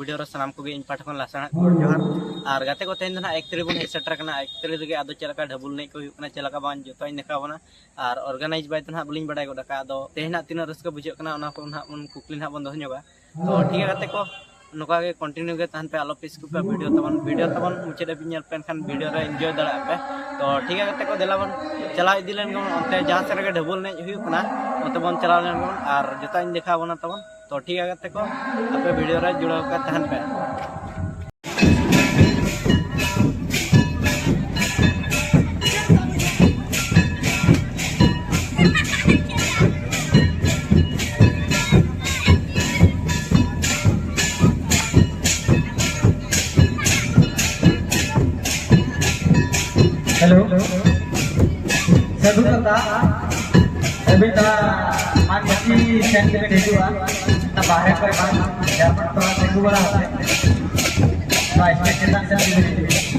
Video रे सानाम को इन पाठा खन लासाना कोड जोहार और गाते को तेन ना 1 तारीख बन हेड सेटर कना 1 तारीख गे आदो चलका ढबुल नै को हुकना चलका बान जतो इन देखा बना और ऑर्गेनाइज बाय तो ना बुलिन बडाय गोडा का आदो तेहना तीना रस्का बुझे कना ओना को ना उन कुकली ना बन दोहनोगा तो ठीक है गाते को नोका के कंटिन्यू के तहन पे आलो पिस को वीडियो तबन मुचे भी नेल पेन खान वीडियो रे एंजॉय दड़ा पे तो ठीक है गाते को देला बन चला इदी लेन गन ओते जहां से रे ढबुल नै हुई कना ओते बन चला लेन गन और जतो इन देखा बना तबन तो ठीक है गाते को आपे वीडियो रे जुड़ाव का तहन पे हेलो सदुकता अभी ता मान मची सेंट में देखुआ ता बाहर पर बात या पर तो देखु बड़ा है तो इसमें कितना सेंट में देखुआ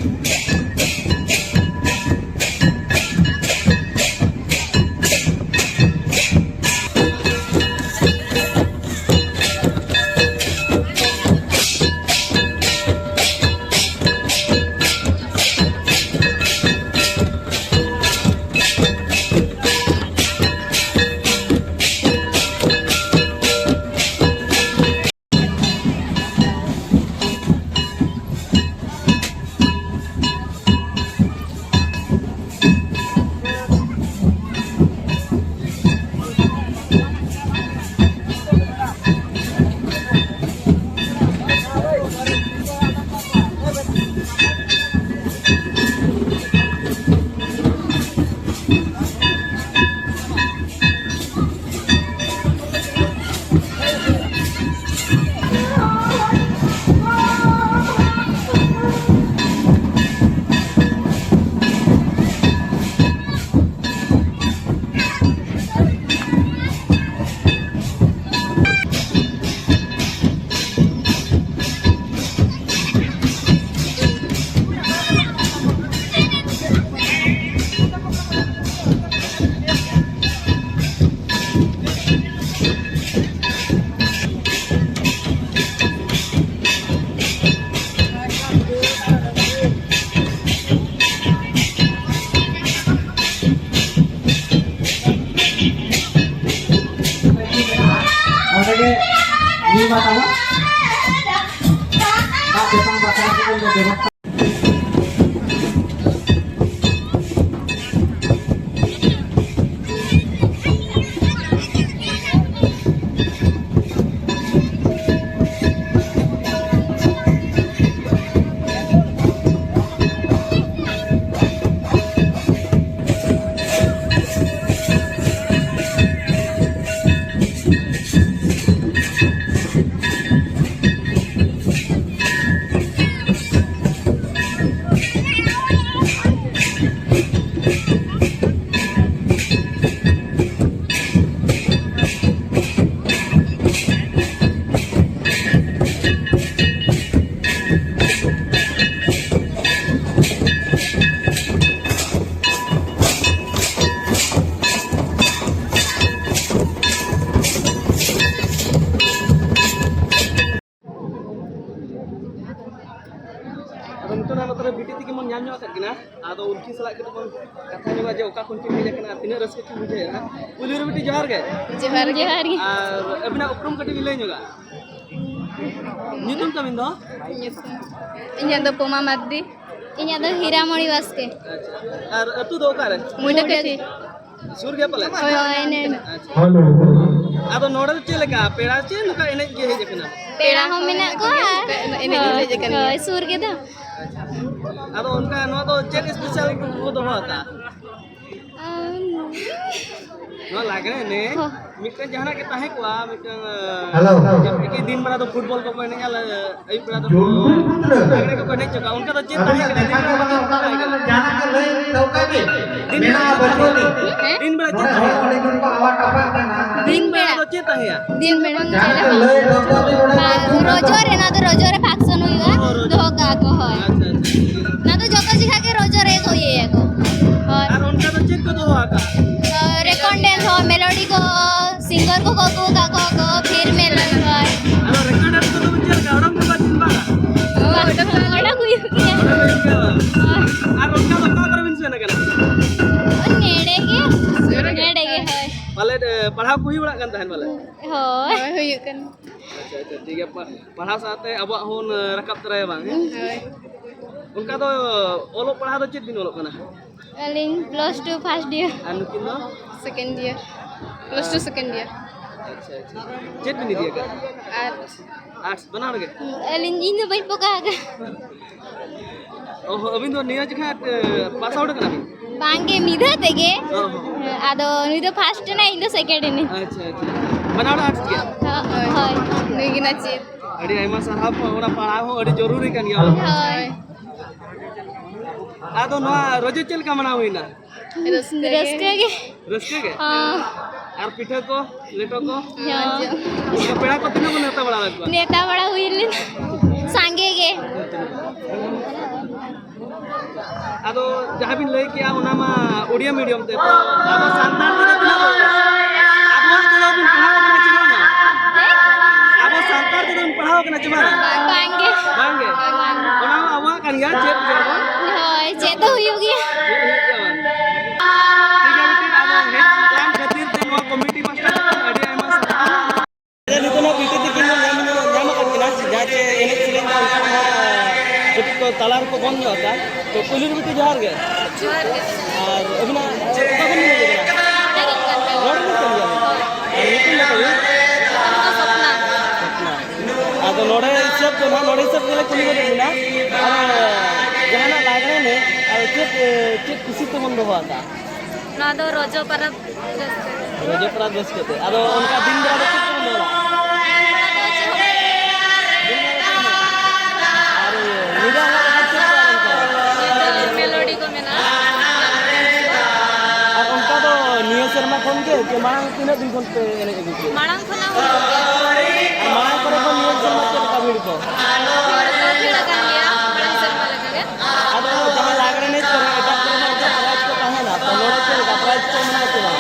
ini matamu tak datang pasang itu BT की मन नाम कना आदो उनकी सलाह के बन कथा जोगा जे ओका कोन हेज कना तिना रस्के की बुझे ना पुलिर बेटी जोहार गे और अबिना उपरम कटी लई जोगा नितुम तमिन दो इnya दो पोमा मद्दी इnya दो हीरामणि वास्के और अतु दो कारे मुंडा कटी सुर के पले एने हेलो आदो नोडल चे लगा पेड़ा चे नुका एने जे हेज कना पेड़ा हम मेना को एने हेज कना सुर के दा आदो उनका नो तो चेक स्पेशल को दो होता नो लागरे ने मिटे जहाना के ताहे को मिटे हेलो एक दिन बड़ा तो फुटबॉल को कोने जाला आई बड़ा तो लागरे को कोने चका उनका तो चेक ताहे के जाना के ले लौका भी मेरा बच्चों दिन बड़ा चेक दिन बड़ा तो चेक ताहे दिन बेड़ा रोजरे ना तो रोजरे फंक्शन हुआ दोगा को है ना तो जगह जगह के रोजरे को ये को और उनका तो चेक को दो आका रेकॉर्डेंस हो मेलोडी को सिंगर को फिर मेलोडी हो रेकॉर्डर को तो चेक गावड़ा में बात पाले पढ़ाव को हुई बड़ा kan tahan पाले Hoi. Huyuk kan. अच्छा अच्छा ठीक है पढ़ाव साथे अब होन रकब तरह bang Hoi. उनका तो ओलो पढ़ा तो चेत दिन ओलो कना Aling plus 2 first year. anu kin do Second year. Plus 2 second year. अच्छा अच्छा चेत bin dia का Art. आर्ट्स बना रगे Aling ini baik pokaga. ओह अबिन तो निया जखा पास आउट कना बिन Bangke midha tege. Oh Ado nui do first na indo second ini. अच्छा अच्छा बना आर्ट्स के Hoi. Nui gina chit. अड़ी आइमा सरहाब ओना पढ़ाव हो अड़ी जरूरी kan ya Hoi. आदो नवा रोजे चल का मना हुई ना Raska ge. रस्के के हाँ. और पिठा को लेटो को हाँ. उनका पेड़ा को तीनों को नेता बड़ा लगवा नेता बड़ा हुइलिन. Sange ge. आदो जहां बिन लई किया ओना मा ओडिया मीडियम ते तो आबो संतान को तना आबो तो बिन पढ़ाओ कना चमा ना आबो संतान को बिन पढ़ाओ कना चमा ना Bangke. बांगे ओना मा आवा kan ya चेत जाबो Hoi. Ceto huyuk ge. ठीक है बेटी आदो नेक्स्ट प्लान खातिर ते नवा कमिटी मास्टर अड़ी आइमा सरहाब नितो बीटी तिकिन नाम करकिना जाचे एने सिलेंड जब तो तालार को बंद होता तो पुलिस बेटी जोहार गे और अबिना कबन मिले गेना रोड में चल गया और नितिन लगा आदो नोडे सब तो ना नोडे सब गेले कुली बदे ना और जहाना लागरे ने और चेक खुशी तो बंद हुआ था ना दो रोजो परब रोजे प्रात बस के आदो उनका दिन बड़ा चेक बंद होला और निदा वाला चेक मेलोडी को मेना और उनका तो नियो शर्मा खन के मांग तीन दिन खन पे एने के गुके मांग खना मांग करे को नियो शर्मा के का भीड़ को फिर kan ya मांग शर्मा लगा आदो जहां लागरे नहीं करे एटा करे ना एटा प्राइस को कहे ना तो नोरे के का प्राइस को मना के ना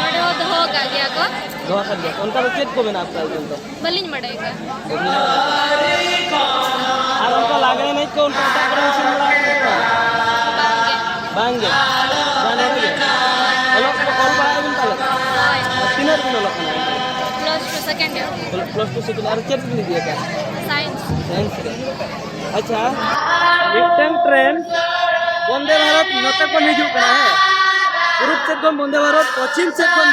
नोडे हो तो होगा गया को दो कर दे उनका तो चेक को बना प्राइस तो बलिन मड़ेगा और उनका लागरे नहीं को उनका एटा करे मशीन बड़ा बांगे बांगे जाने रे हेलो कॉल बाय बिन ताले तीन दिन लोग ना प्लस 2 सेकंड ईयर प्लस 2 से और चेक भी दिया क्या साइंस साइंस के अच्छा मिटन ट्रेन वंदे भारत नते को हिजू कना है पूर्व से कोन वंदे भारत पश्चिम से कोन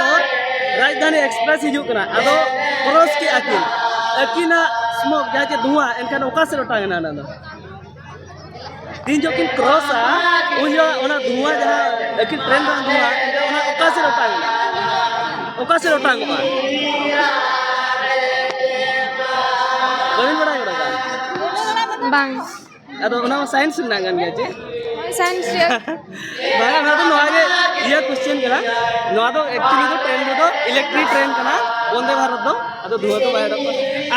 राजधानी एक्सप्रेस हिजू कना आदो क्रॉस की अकिना स्मोक जाके धुआं एनखान ओका से लटागना ना दो तीन जो किन क्रॉस आ उन जो ओना धुआं जहां अकिन ट्रेन रा धुआं ओना ओका से लटागना बगिन बड़ा करा बांग अदो ओना साइंस नागन गया जे साइंस बागा ना तो नोआ गे ये क्वेश्चन करा नोआ तो एक्चुअली तो ट्रेन में तो इलेक्ट्रिक ट्रेन कना वंदे भारत दो अदो धुआं तो बाय दो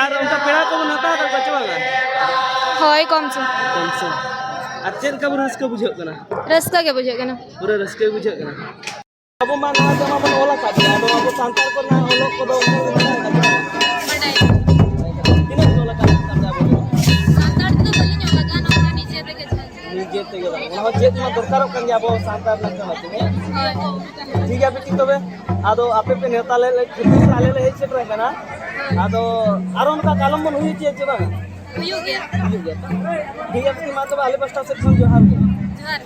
और उनका पेड़ा को नता तो बचवागा होय कम से कौन से अचेन का रस का बुझो कना रस्का के बुझे ना पूरा रस के बुझो कना अब मान ना तो अपन ओला का दो अब संतार को ना ओलो को दो मडाई तीन ओला का जाबो संतार तो बलिन लगा ना नीचे रे के निजे ते गदा ओना चेक में दरकार कन जाबो संतार ना कना ठीक है बेटी तबे आदो आपे पे नेता ले खुद साले ले हेड सेट रहना आदो आरो उनका कलम मन हुई जे बा हुई गया ठीक है बेटी मा तो वाले बस स्टेशन जोहार जोहार